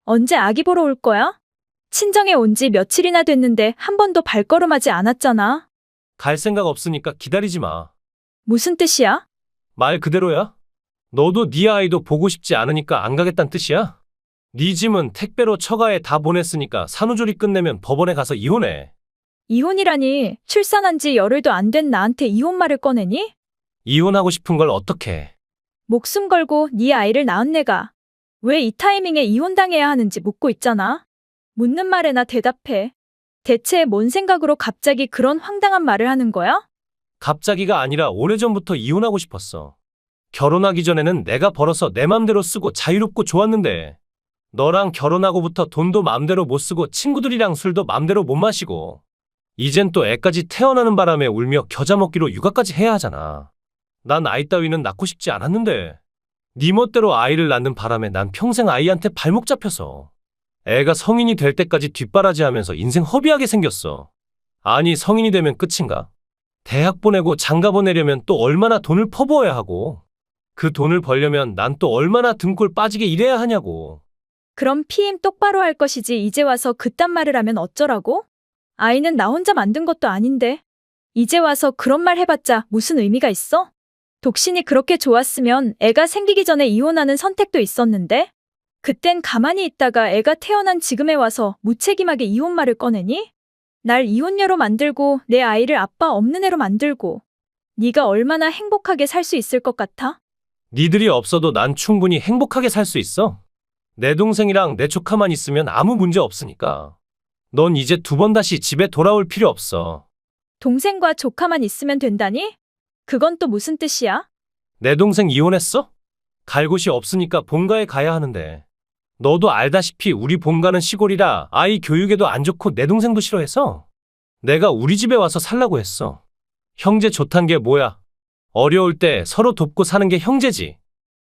언제 아기 보러 올 거야? 친정에 온 지 며칠이나 됐는데 한 번도 발걸음하지 않았잖아. 갈 생각 없으니까 기다리지 마. 무슨 뜻이야? 말 그대로야? 너도 네 아이도 보고 싶지 않으니까 안 가겠다는 뜻이야? 네 짐은 택배로 처가에 다 보냈으니까 산후조리 끝내면 법원에 가서 이혼해. 이혼이라니, 출산한 지 열흘도 안 된 나한테 이혼 말을 꺼내니? 이혼하고 싶은 걸 어떡해. 목숨 걸고 네 아이를 낳은 내가 왜 이 타이밍에 이혼당해야 하는지 묻고 있잖아. 묻는 말에나 대답해. 대체 뭔 생각으로 갑자기 그런 황당한 말을 하는 거야? 갑자기가 아니라 오래전부터 이혼하고 싶었어. 결혼하기 전에는 내가 벌어서 내 맘대로 쓰고 자유롭고 좋았는데 너랑 결혼하고부터 돈도 맘대로 못 쓰고 친구들이랑 술도 맘대로 못 마시고 이젠 또 애까지 태어나는 바람에 울며 겨자 먹기로 육아까지 해야 하잖아. 난 아이 따위는 낳고 싶지 않았는데 네 멋대로 아이를 낳는 바람에 난 평생 아이한테 발목 잡혀서 애가 성인이 될 때까지 뒷바라지하면서 인생 허비하게 생겼어. 아니 성인이 되면 끝인가? 대학 보내고 장가 보내려면 또 얼마나 돈을 퍼부어야 하고 그 돈을 벌려면 난 또 얼마나 등골 빠지게 일해야 하냐고. 그럼 피임 똑바로 할 것이지 이제 와서 그딴 말을 하면 어쩌라고? 아이는 나 혼자 만든 것도 아닌데. 이제 와서 그런 말 해봤자 무슨 의미가 있어? 독신이 그렇게 좋았으면 애가 생기기 전에 이혼하는 선택도 있었는데? 그땐 가만히 있다가 애가 태어난 지금에 와서 무책임하게 이혼 말을 꺼내니? 날 이혼녀로 만들고 내 아이를 아빠 없는 애로 만들고 네가 얼마나 행복하게 살 수 있을 것 같아? 니들이 없어도 난 충분히 행복하게 살 수 있어. 내 동생이랑 내 조카만 있으면 아무 문제 없으니까. 넌 이제 두 번 다시 집에 돌아올 필요 없어. 동생과 조카만 있으면 된다니? 그건 또 무슨 뜻이야? 내 동생 이혼했어? 갈 곳이 없으니까 본가에 가야 하는데. 너도 알다시피 우리 본가는 시골이라 아이 교육에도 안 좋고 내 동생도 싫어해서 내가 우리 집에 와서 살라고 했어. 형제 좋단 게 뭐야? 어려울 때 서로 돕고 사는 게 형제지.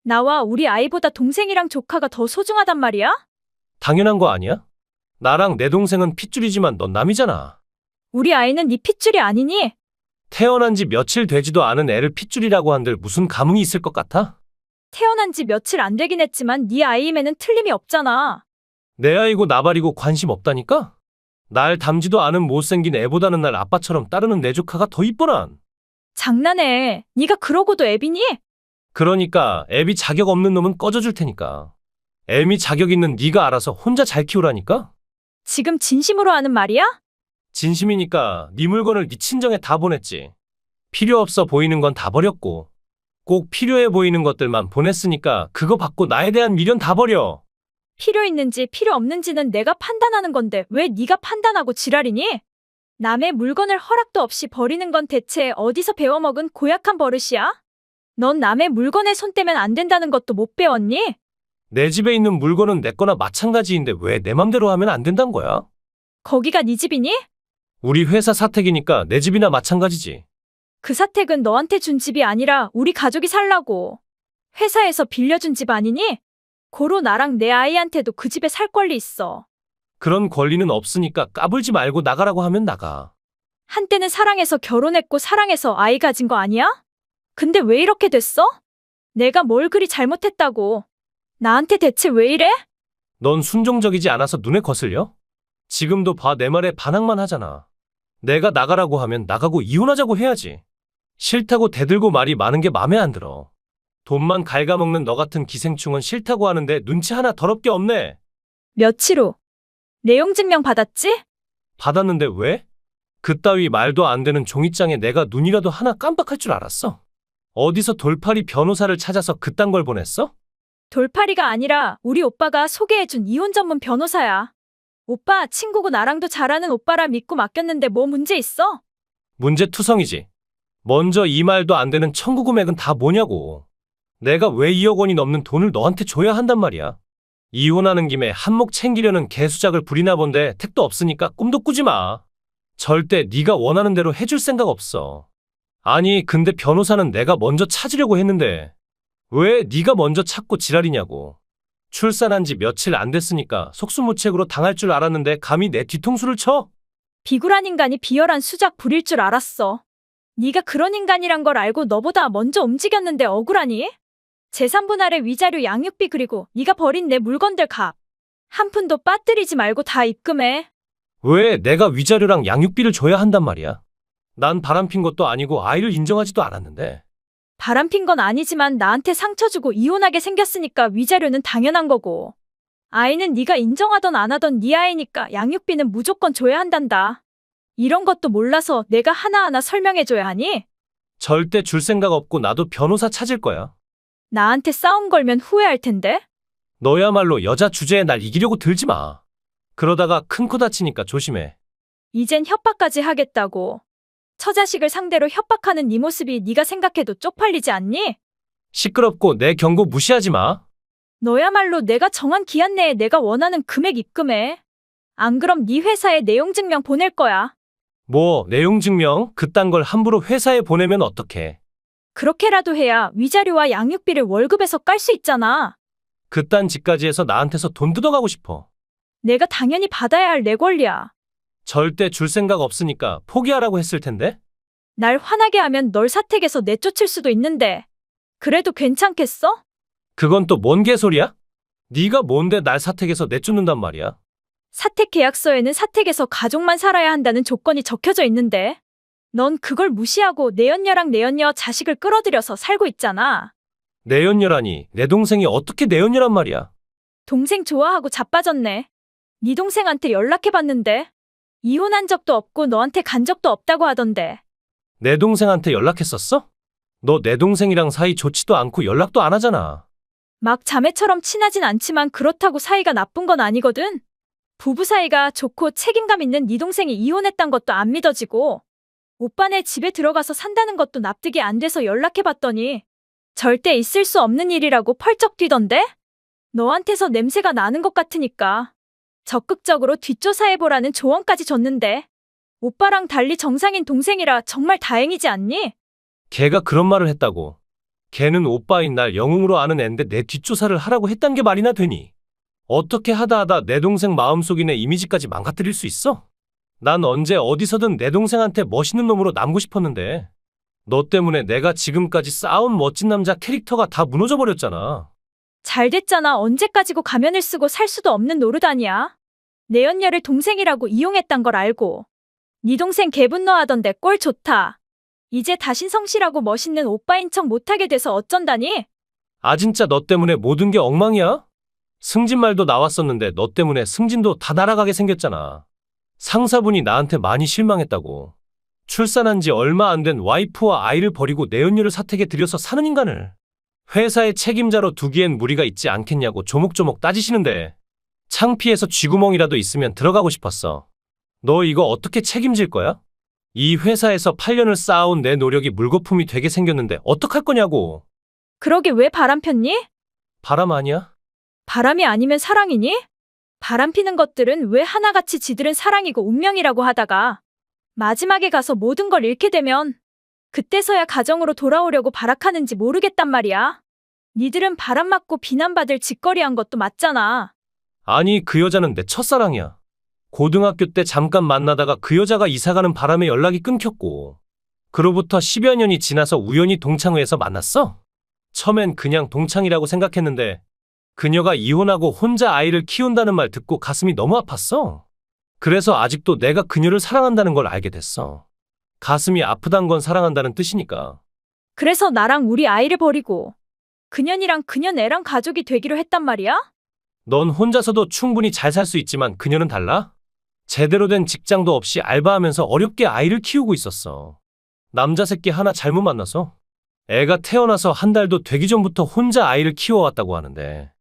나와 우리 아이보다 동생이랑 조카가 더 소중하단 말이야? 당연한 거 아니야? 나랑 내 동생은 핏줄이지만 넌 남이잖아. 우리 아이는 네 핏줄이 아니니? 태어난 지 며칠 되지도 않은 애를 핏줄이라고 한들 무슨 감흥이 있을 것 같아? 태어난 지 며칠 안 되긴 했지만 네 아이임에는 틀림이 없잖아. 내 아이고 나발이고 관심 없다니까? 날 닮지도 않은 못생긴 애보다는 날 아빠처럼 따르는 내 조카가 더 이뻐 난. 장난해. 네가 그러고도 애비니? 그러니까 애비 자격 없는 놈은 꺼져줄 테니까. 애미 자격 있는 네가 알아서 혼자 잘 키우라니까? 지금 진심으로 하는 말이야? 진심이니까 네 물건을 네 친정에 다 보냈지. 필요 없어 보이는 건 다 버렸고 꼭 필요해 보이는 것들만 보냈으니까 그거 받고 나에 대한 미련 다 버려. 필요 있는지 필요 없는지는 내가 판단하는 건데 왜 네가 판단하고 지랄이니? 남의 물건을 허락도 없이 버리는 건 대체 어디서 배워먹은 고약한 버릇이야? 넌 남의 물건에 손 떼면 안 된다는 것도 못 배웠니? 내 집에 있는 물건은 내 거나 마찬가지인데 왜 내 맘대로 하면 안 된단 거야? 거기가 네 집이니? 우리 회사 사택이니까 내 집이나 마찬가지지. 그 사택은 너한테 준 집이 아니라 우리 가족이 살라고. 회사에서 빌려준 집 아니니? 고로 나랑 내 아이한테도 그 집에 살 권리 있어. 그런 권리는 없으니까 까불지 말고 나가라고 하면 나가. 한때는 사랑해서 결혼했고 사랑해서 아이 가진 거 아니야? 근데 왜 이렇게 됐어? 내가 뭘 그리 잘못했다고. 나한테 대체 왜 이래? 넌 순종적이지 않아서 눈에 거슬려? 지금도 봐 내 말에 반항만 하잖아. 내가 나가라고 하면 나가고 이혼하자고 해야지. 싫다고 대들고 말이 많은 게 맘에 안 들어. 돈만 갉아먹는 너 같은 기생충은 싫다고 하는데 눈치 하나 더럽게 없네. 며칠 후. 내용 증명 받았지? 받았는데 왜? 그따위 말도 안 되는 종이장에 내가 눈이라도 하나 깜빡할 줄 알았어? 어디서 돌팔이 변호사를 찾아서 그딴 걸 보냈어? 돌팔이가 아니라 우리 오빠가 소개해준 이혼 전문 변호사야. 오빠 친구고 나랑도 잘하는 오빠라 믿고 맡겼는데 뭐 문제 있어? 문제투성이지. 먼저 이 말도 안 되는 청구 금액은 다 뭐냐고. 내가 왜 2억 원이 넘는 돈을 너한테 줘야 한단 말이야. 이혼하는 김에 한몫 챙기려는 개수작을 부리나 본데 택도 없으니까 꿈도 꾸지 마. 절대 네가 원하는 대로 해줄 생각 없어. 아니 근데 변호사는 내가 먼저 찾으려고 했는데 왜 네가 먼저 찾고 지랄이냐고. 출산한 지 며칠 안 됐으니까 속수무책으로 당할 줄 알았는데 감히 내 뒤통수를 쳐? 비굴한 인간이 비열한 수작 부릴 줄 알았어. 네가 그런 인간이란 걸 알고 너보다 먼저 움직였는데 억울하니? 재산분할에 위자료 양육비 그리고 네가 버린 내 물건들 값. 한 푼도 빠뜨리지 말고 다 입금해. 왜 내가 위자료랑 양육비를 줘야 한단 말이야? 난 바람핀 것도 아니고 아이를 인정하지도 않았는데. 바람핀 건 아니지만 나한테 상처 주고 이혼하게 생겼으니까 위자료는 당연한 거고. 아이는 네가 인정하던 안 하던 네 아이니까 양육비는 무조건 줘야 한단다. 이런 것도 몰라서 내가 하나하나 설명해줘야 하니? 절대 줄 생각 없고 나도 변호사 찾을 거야. 나한테 싸움 걸면 후회할 텐데? 너야말로 여자 주제에 날 이기려고 들지 마. 그러다가 큰 코 다치니까 조심해. 이젠 협박까지 하겠다고. 처자식을 상대로 협박하는 네 모습이 네가 생각해도 쪽팔리지 않니? 시끄럽고 내 경고 무시하지 마. 너야말로 내가 정한 기한 내에 내가 원하는 금액 입금해. 안 그럼 네 회사에 내용 증명 보낼 거야. 뭐 내용 증명 그딴 걸 함부로 회사에 보내면 어떡해. 그렇게라도 해야 위자료와 양육비를 월급에서 깔 수 있잖아. 그딴 짓까지 해서 나한테서 돈 뜯어가고 싶어. 내가 당연히 받아야 할 내 권리야. 절대 줄 생각 없으니까 포기하라고 했을 텐데? 날 화나게 하면 널 사택에서 내쫓을 수도 있는데. 그래도 괜찮겠어? 그건 또 뭔 개소리야? 네가 뭔데 날 사택에서 내쫓는단 말이야? 사택 계약서에는 사택에서 가족만 살아야 한다는 조건이 적혀져 있는데. 넌 그걸 무시하고 내연녀랑 내연녀 자식을 끌어들여서 살고 있잖아. 내연녀라니 내 동생이 어떻게 내연녀란 말이야? 동생 좋아하고 자빠졌네. 네 동생한테 연락해봤는데. 이혼한 적도 없고 너한테 간 적도 없다고 하던데. 내 동생한테 연락했었어? 너 내 동생이랑 사이 좋지도 않고 연락도 안 하잖아. 막 자매처럼 친하진 않지만 그렇다고 사이가 나쁜 건 아니거든. 부부 사이가 좋고 책임감 있는 네 동생이 이혼했단 것도 안 믿어지고 오빠네 집에 들어가서 산다는 것도 납득이 안 돼서 연락해봤더니 절대 있을 수 없는 일이라고 펄쩍 뛰던데? 너한테서 냄새가 나는 것 같으니까 적극적으로 뒷조사해보라는 조언까지 줬는데 오빠랑 달리 정상인 동생이라 정말 다행이지 않니? 걔가 그런 말을 했다고. 걔는 오빠인 날 영웅으로 아는 앤데 내 뒷조사를 하라고 했단 게 말이나 되니. 어떻게 하다 내 동생 마음속이네 이미지까지 망가뜨릴 수 있어? 난 언제 어디서든 내 동생한테 멋있는 놈으로 남고 싶었는데. 너 때문에 내가 지금까지 쌓아온 멋진 남자 캐릭터가 다 무너져 버렸잖아. 잘 됐잖아. 언제까지고 가면을 쓰고 살 수도 없는 노릇아니야. 내 연녀를 동생이라고 이용했단 걸 알고. 네 동생 개분노하던데 꼴 좋다. 이제 다신 성실하고 멋있는 오빠인 척 못하게 돼서 어쩐다니? 아 진짜 너 때문에 모든 게 엉망이야? 승진 말도 나왔었는데 너 때문에 승진도 다 날아가게 생겼잖아. 상사분이 나한테 많이 실망했다고. 출산한 지 얼마 안 된 와이프와 아이를 버리고 내연녀를 사택에 들여서 사는 인간을 회사의 책임자로 두기엔 무리가 있지 않겠냐고 조목조목 따지시는데 창피해서 쥐구멍이라도 있으면 들어가고 싶었어. 너 이거 어떻게 책임질 거야? 이 회사에서 8년을 쌓아온 내 노력이 물거품이 되게 생겼는데 어떡할 거냐고. 그러게 왜 바람 폈니? 바람 아니야? 바람이 아니면 사랑이니? 바람 피는 것들은 왜 하나같이 지들은 사랑이고 운명이라고 하다가 마지막에 가서 모든 걸 잃게 되면 그때서야 가정으로 돌아오려고 발악하는지 모르겠단 말이야. 니들은 바람 맞고 비난받을 짓거리한 것도 맞잖아. 아니 그 여자는 내 첫사랑이야. 고등학교 때 잠깐 만나다가 그 여자가 이사가는 바람에 연락이 끊겼고 그로부터 10여 년이 지나서 우연히 동창회에서 만났어. 처음엔 그냥 동창이라고 생각했는데 그녀가 이혼하고 혼자 아이를 키운다는 말 듣고 가슴이 너무 아팠어. 그래서 아직도 내가 그녀를 사랑한다는 걸 알게 됐어. 가슴이 아프단 건 사랑한다는 뜻이니까. 그래서 나랑 우리 아이를 버리고 그년이랑 그년 애랑 가족이 되기로 했단 말이야? 넌 혼자서도 충분히 잘 살 수 있지만 그녀는 달라? 제대로 된 직장도 없이 알바하면서 어렵게 아이를 키우고 있었어. 남자 새끼 하나 잘못 만나서 애가 태어나서 한 달도 되기 전부터 혼자 아이를 키워왔다고 하는데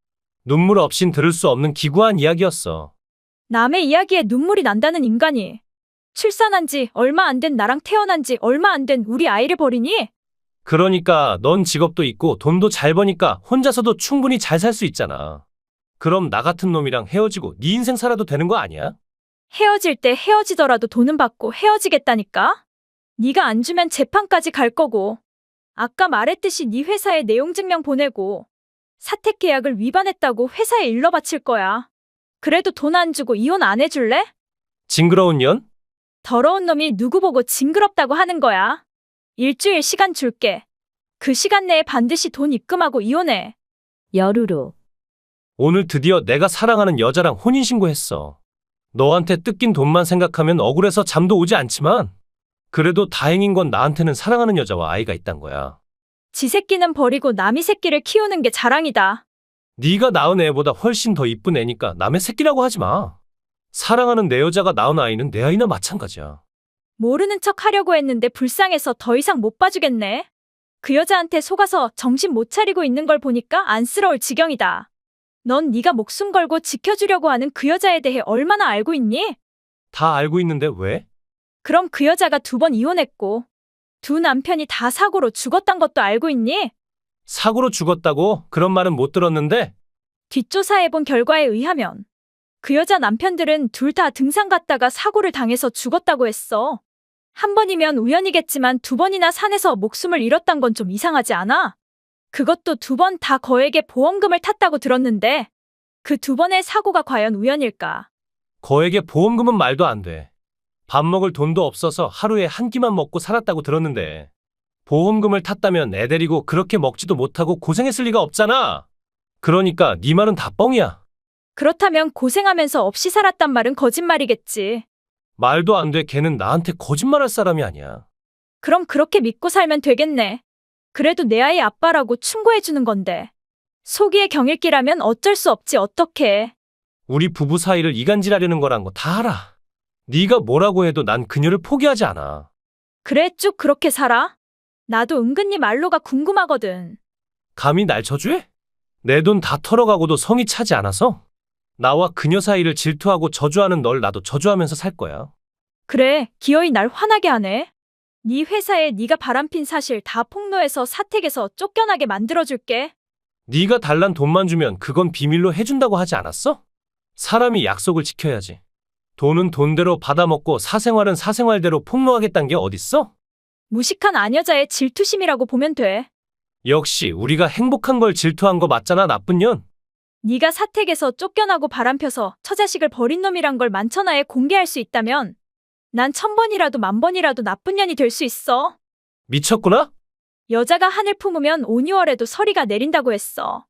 눈물 없인 들을 수 없는 기구한 이야기였어. 남의 이야기에 눈물이 난다는 인간이 출산한 지 얼마 안 된 나랑 태어난 지 얼마 안 된 우리 아이를 버리니? 그러니까 넌 직업도 있고 돈도 잘 버니까 혼자서도 충분히 잘 살 수 있잖아. 그럼 나 같은 놈이랑 헤어지고 네 인생 살아도 되는 거 아니야? 헤어질 때 헤어지더라도 돈은 받고 헤어지겠다니까? 네가 안 주면 재판까지 갈 거고 아까 말했듯이 네 회사에 내용 증명 보내고 사택 계약을 위반했다고 회사에 일러 바칠 거야. 그래도 돈 안 주고 이혼 안 해줄래? 징그러운 년? 더러운 놈이 누구 보고 징그럽다고 하는 거야. 일주일 시간 줄게. 그 시간 내에 반드시 돈 입금하고 이혼해. 여루루 오늘 드디어 내가 사랑하는 여자랑 혼인신고했어. 너한테 뜯긴 돈만 생각하면 억울해서 잠도 오지 않지만 그래도 다행인 건 나한테는 사랑하는 여자와 아이가 있단 거야. 지 새끼는 버리고 남이 새끼를 키우는 게 자랑이다. 네가 낳은 애보다 훨씬 더 이쁜 애니까 남의 새끼라고 하지 마. 사랑하는 내 여자가 낳은 아이는 내 아이나 마찬가지야. 모르는 척 하려고 했는데 불쌍해서 더 이상 못 봐주겠네. 그 여자한테 속아서 정신 못 차리고 있는 걸 보니까 안쓰러울 지경이다. 넌 네가 목숨 걸고 지켜주려고 하는 그 여자에 대해 얼마나 알고 있니? 다 알고 있는데 왜? 그럼 그 여자가 2번 이혼했고 두 남편이 다 사고로 죽었단 것도 알고 있니? 사고로 죽었다고? 그런 말은 못 들었는데? 뒷조사해본 결과에 의하면 그 여자 남편들은 둘 다 등산 갔다가 사고를 당해서 죽었다고 했어. 한 번이면 우연이겠지만 2번이나 산에서 목숨을 잃었단 건 좀 이상하지 않아? 그것도 2번 다 거액의 보험금을 탔다고 들었는데 그 2번의 사고가 과연 우연일까? 거액의 보험금은 말도 안 돼. 밥 먹을 돈도 없어서 하루에 한 끼만 먹고 살았다고 들었는데 보험금을 탔다면 애 데리고 그렇게 먹지도 못하고 고생했을 리가 없잖아. 그러니까 네 말은 다 뻥이야. 그렇다면 고생하면서 없이 살았단 말은 거짓말이겠지. 말도 안 돼. 걔는 나한테 거짓말할 사람이 아니야. 그럼 그렇게 믿고 살면 되겠네. 그래도 내 아이 아빠라고 충고해주는 건데. 속이의 경일기라면 어쩔 수 없지 어떡해. 우리 부부 사이를 이간질하려는 거란 거 다 알아. 네가 뭐라고 해도 난 그녀를 포기하지 않아. 그래 쭉 그렇게 살아? 나도 은근히 말로가 궁금하거든. 감히 날 저주해? 내 돈 다 털어가고도 성이 차지 않아서? 나와 그녀 사이를 질투하고 저주하는 널 나도 저주하면서 살 거야. 그래 기어이 날 화나게 하네. 네 회사에 네가 바람핀 사실 다 폭로해서 사택에서 쫓겨나게 만들어줄게. 네가 달란 돈만 주면 그건 비밀로 해준다고 하지 않았어? 사람이 약속을 지켜야지. 돈은 돈대로 받아먹고 사생활은 사생활대로 폭로하겠다는 게 어딨어? 무식한 아녀자의 질투심이라고 보면 돼. 역시 우리가 행복한 걸 질투한 거 맞잖아, 나쁜 년. 네가 사택에서 쫓겨나고 바람펴서 처자식을 버린 놈이란 걸 만천하에 공개할 수 있다면 난 1000번이라도 10,000번이라도 나쁜 년이 될 수 있어. 미쳤구나? 여자가 한을 품으면 5, 6월에도 서리가 내린다고 했어.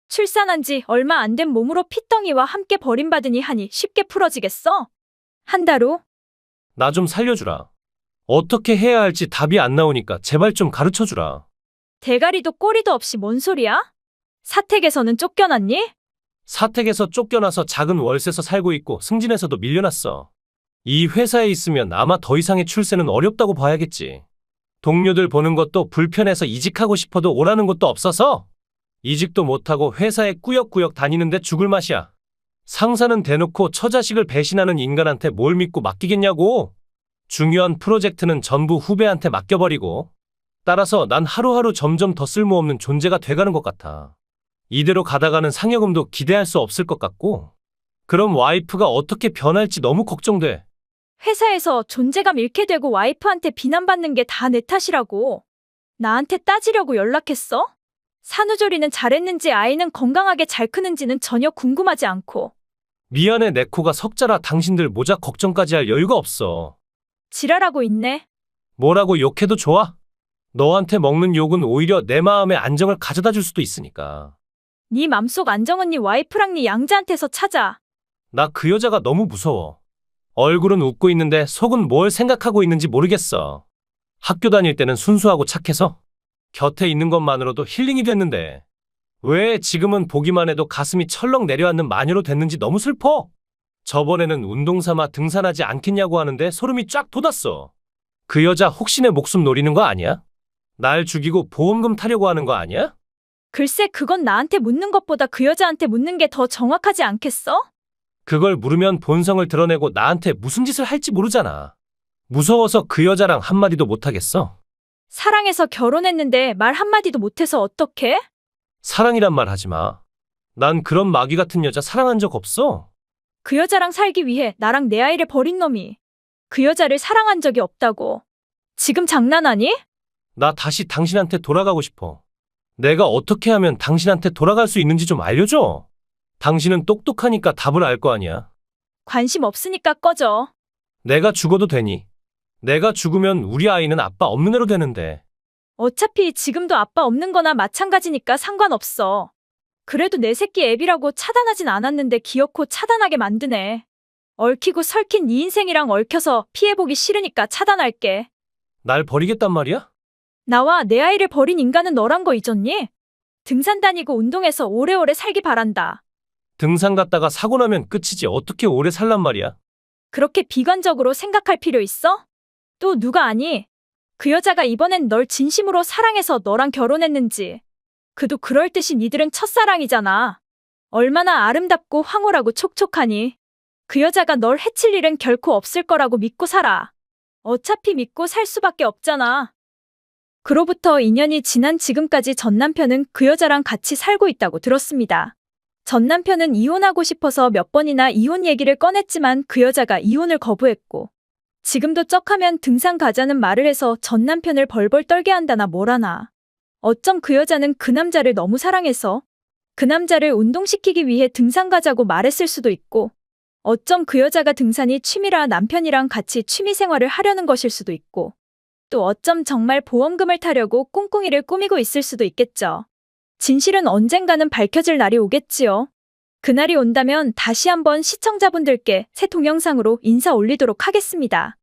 출산한 지 얼마 안 된 몸으로 핏덩이와 함께 버림받으니 한이 쉽게 풀어지겠어? 한 달 후? 나 좀 살려주라. 어떻게 해야 할지 답이 안 나오니까 제발 좀 가르쳐주라. 대가리도 꼬리도 없이 뭔 소리야? 사택에서는 쫓겨났니? 사택에서 쫓겨나서 작은 월세서 살고 있고 승진에서도 밀려났어. 이 회사에 있으면 아마 더 이상의 출세는 어렵다고 봐야겠지. 동료들 보는 것도 불편해서 이직하고 싶어도 오라는 것도 없어서 이직도 못하고 회사에 꾸역꾸역 다니는데 죽을 맛이야. 상사는 대놓고 처자식을 배신하는 인간한테 뭘 믿고 맡기겠냐고. 중요한 프로젝트는 전부 후배한테 맡겨버리고. 따라서 난 하루하루 점점 더 쓸모없는 존재가 돼가는 것 같아. 이대로 가다가는 상여금도 기대할 수 없을 것 같고. 그럼 와이프가 어떻게 변할지 너무 걱정돼. 회사에서 존재감 잃게 되고 와이프한테 비난받는 게 다 내 탓이라고. 나한테 따지려고 연락했어? 산후조리는 잘했는지 아이는 건강하게 잘 크는지는 전혀 궁금하지 않고. 미안해, 내 코가 석자라 당신들 모자 걱정까지 할 여유가 없어. 지랄하고 있네. 뭐라고 욕해도 좋아? 너한테 먹는 욕은 오히려 내 마음의 안정을 가져다 줄 수도 있으니까. 네 맘속 안정은 네 와이프랑 네 양자한테서 찾아. 나 그 여자가 너무 무서워. 얼굴은 웃고 있는데 속은 뭘 생각하고 있는지 모르겠어. 학교 다닐 때는 순수하고 착해서 곁에 있는 것만으로도 힐링이 됐는데 왜 지금은 보기만 해도 가슴이 철렁 내려앉는 마녀로 됐는지 너무 슬퍼. 저번에는 운동 삼아 등산하지 않겠냐고 하는데 소름이 쫙 돋았어. 그 여자 혹시 내 목숨 노리는 거 아니야? 날 죽이고 보험금 타려고 하는 거 아니야? 글쎄 그건 나한테 묻는 것보다 그 여자한테 묻는 게 더 정확하지 않겠어? 그걸 물으면 본성을 드러내고 나한테 무슨 짓을 할지 모르잖아. 무서워서 그 여자랑 한마디도 못하겠어. 사랑해서 결혼했는데 말 한마디도 못해서 어떡해? 사랑이란 말 하지 마. 난 그런 마귀 같은 여자 사랑한 적 없어. 그 여자랑 살기 위해 나랑 내 아이를 버린 놈이 그 여자를 사랑한 적이 없다고. 지금 장난하니? 나 다시 당신한테 돌아가고 싶어. 내가 어떻게 하면 당신한테 돌아갈 수 있는지 좀 알려줘. 당신은 똑똑하니까 답을 알 거 아니야. 관심 없으니까 꺼져. 내가 죽어도 되니. 내가 죽으면 우리 아이는 아빠 없는 애로 되는데. 어차피 지금도 아빠 없는 거나 마찬가지니까 상관없어. 그래도 내 새끼 앱이라고 차단하진 않았는데 기어코 차단하게 만드네. 얽히고 설킨 네 인생이랑 얽혀서 피해보기 싫으니까 차단할게. 날 버리겠단 말이야? 나와 내 아이를 버린 인간은 너란 거 잊었니? 등산 다니고 운동해서 오래오래 살기 바란다. 등산 갔다가 사고 나면 끝이지 어떻게 오래 살란 말이야? 그렇게 비관적으로 생각할 필요 있어? 또 누가 아니? 그 여자가 이번엔 널 진심으로 사랑해서 너랑 결혼했는지. 그도 그럴듯이 니들은 첫사랑이잖아. 얼마나 아름답고 황홀하고 촉촉하니. 그 여자가 널 해칠 일은 결코 없을 거라고 믿고 살아. 어차피 믿고 살 수밖에 없잖아. 그로부터 2년이 지난 지금까지 전 남편은 그 여자랑 같이 살고 있다고 들었습니다. 전 남편은 이혼하고 싶어서 몇 번이나 이혼 얘기를 꺼냈지만 그 여자가 이혼을 거부했고, 지금도 쩍하면 등산 가자는 말을 해서 전 남편을 벌벌 떨게 한다나 뭐라나. 어쩜 그 여자는 그 남자를 너무 사랑해서 그 남자를 운동시키기 위해 등산 가자고 말했을 수도 있고, 어쩜 그 여자가 등산이 취미라 남편이랑 같이 취미 생활을 하려는 것일 수도 있고, 또 어쩜 정말 보험금을 타려고 꿍꿍이를 꾸미고 있을 수도 있겠죠. 진실은 언젠가는 밝혀질 날이 오겠지요. 그날이 온다면 다시 한번 시청자분들께 새 동영상으로 인사 올리도록 하겠습니다.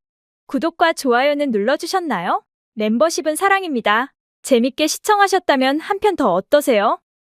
구독과 좋아요는 눌러주셨나요? 멤버십은 사랑입니다. 재밌게 시청하셨다면 한 편 더 어떠세요?